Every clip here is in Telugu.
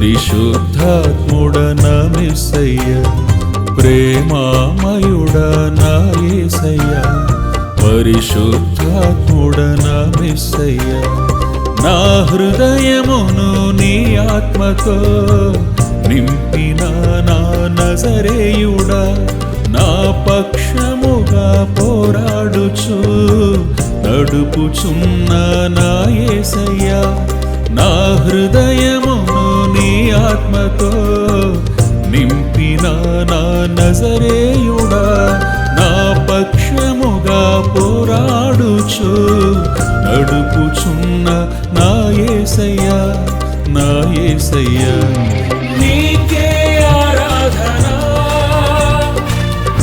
పరిశుద్ధాత్ముడా నా యేసయ్యా, ప్రేమామయుడా నా యేసయ్యా, పరిశుద్ధాత్ముడా నా యేసయ్యా. నా హృదయమును నీ ఆత్మతో నింపిన నా నజరేయుడా, నా పక్షముగా పోరాడుచు నడుపుచున్న నా యేసయ్యా. నా హృదయమును నీ ఆత్మతో నింపిన నా నజరేయుడా, నా పక్షముగా పోరాడుచు నడుపుచున్న నా యేసయ్యా, నా యేసయ్యా. నీకే ఆరాధన,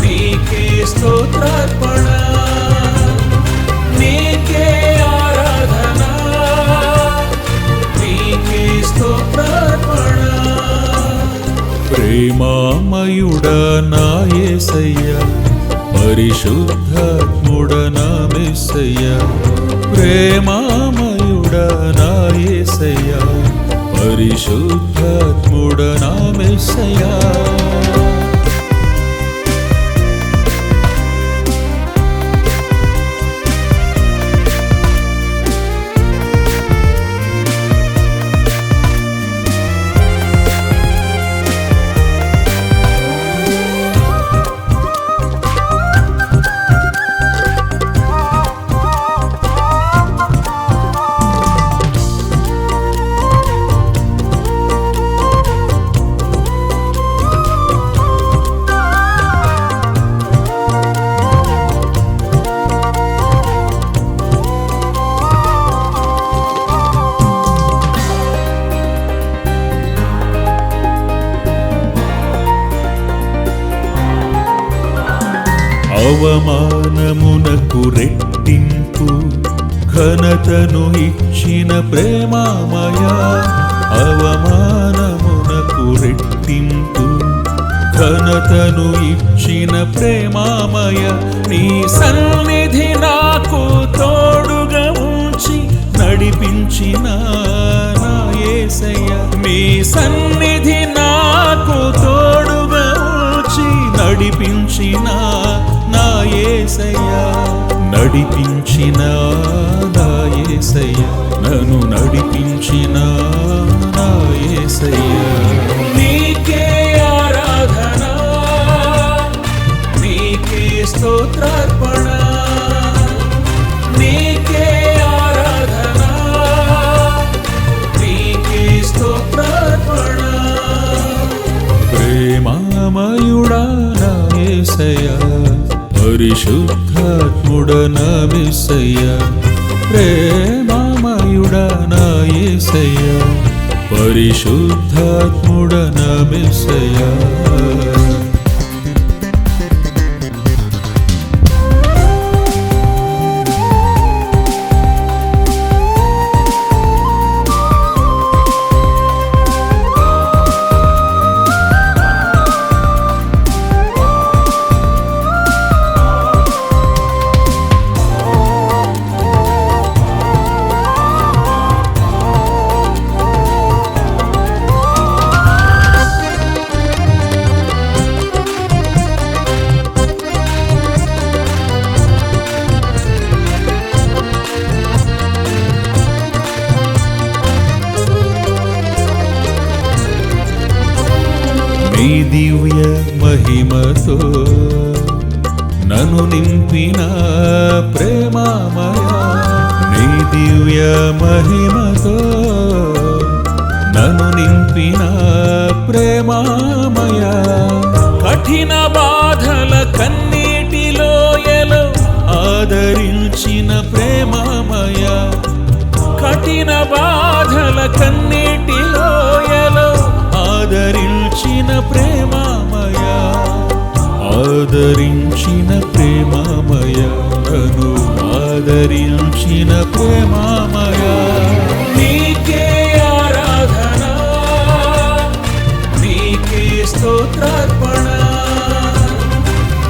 నీకే స్తోత్రార్పణ, నీకే ఆరాధన, నీకే స్తోత్రార్పణ. ప్రేమామయుడా నా యేసయ్యా, పరిశుద్ధాత్ముడా నా యేసయ్యా, ప్రేమామయుడా నా యేసయ్యా, పరిశుద్ధాత్ముడా నా యేసయ్యా. అవమానమునకు రెట్టింపు ఘనతను ఇచ్చిన ప్రేమామయ, అవమానమునకు రెట్టింపు ఘనతను ఇచ్చిన ప్రేమామయ. నీ సన్నిధి నాకు తోడుగా ఉంచి నడిపించిన నా యేసయ్యా, మీ సన్నిధి నాకు తోడుగా ఉంచి నడిపించిన నా యేసయ్యా, నడిపించిన నా యేసయ్యా, నన్ను నడిపించిన నా యేసయ్యా. నీకే ఆరాధన, నీకే స్తోత్రార్పణ, నీకే ఆరాధన, నీకే స్తోత్రార్పణ. ప్రేమామయుడా నా యేసయ్యా, పరిశుద్ధాత్ముడా నా యేసయ్యా, ప్రేమామయుడా నా యేసయ్యా, పరిశుద్ధాత్ముడా నా యేసయ్యా. నీ దివ్య మహిమతో నన్ను నింపిన ప్రేమామయ, నీ దివ్య మహిమతో నన్ను నింపిన ప్రేమామయ. కఠిన బాధల కన్నీటిలోయలో ఆదరించిన ప్రేమామయ, కఠిన బాధల కన్నీటిలోయలో ఆదరించిన ప్రేమామయ, ఆదరించిన ప్రేమామయ, నన్ను ఆదరించిన ప్రేమామయ. నీకే ఆరాధన, నీకే స్తోత్రార్పణ,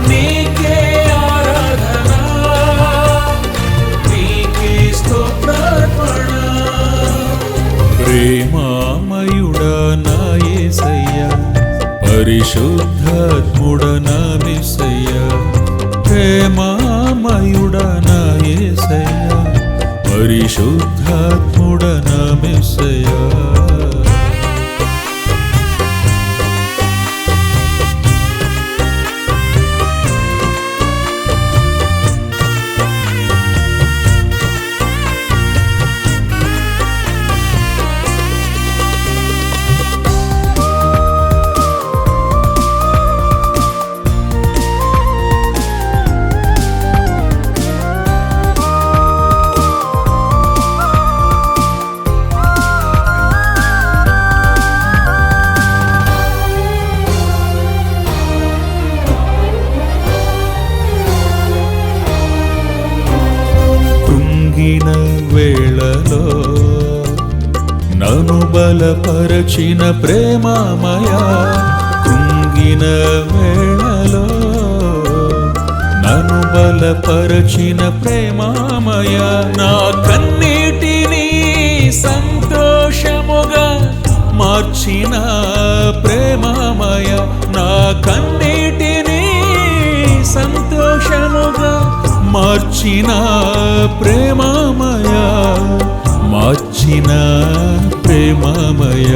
నీకే ఆరాధన, నీకే స్తోత్రార్పణ. ప్రేమామయుడా నా పరిశుద్ధాత్ముడన మెస్సయా వేళలో నన్ను బలపరచిన ప్రేమమయ కృంగిన వేళలో నన్ను బలపరచిన ప్రేమమయ నా కన్నీటిని సంతోషముగా మార్చిన ప్రేమమయ నా కన్నీటిని సంతోషముగా మార్చిన ప్రేమమయ మార్చిన ప్రేమమయ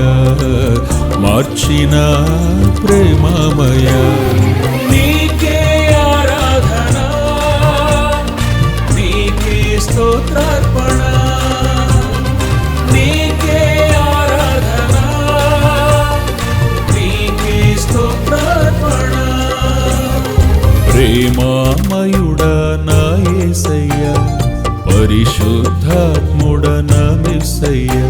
మార్చిన ప్రేమమయ నీకే ఆరాధన నీకే స్తోత్రార్పణ నీకే ఆరాధన నీకే స్తోత్రార్పణ ప్రేమామయుడా నా యేసయ్యా పరిశుద్ధాత్ముడా నా మెస్సయ్యా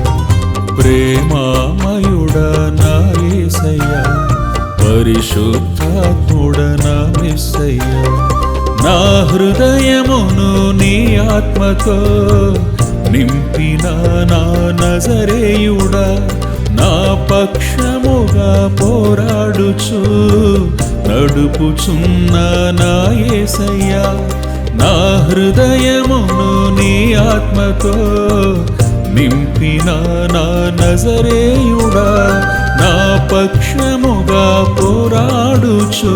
ప్రేమామయుడా నా యేసయ్యా పరిశుద్ధాత్ముడా నా మెస్సయ్యా నా హృదయమును నీ ఆత్మతో నింపిన నా నజరేయుడా నా పక్షముగా పోరాడుచు నడుపుచున్న నా యేసయ్యా నా హృదయమును నీ ఆత్మతో నింపిన నా నజరేయుడా నా పక్షముగా పోరాడుచు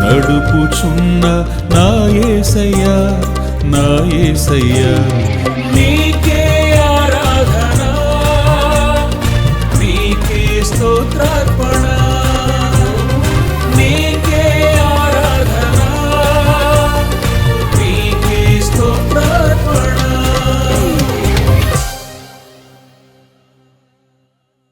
నడుపుచున్న నా యేసయ్యా నా యేసయ్యా నీ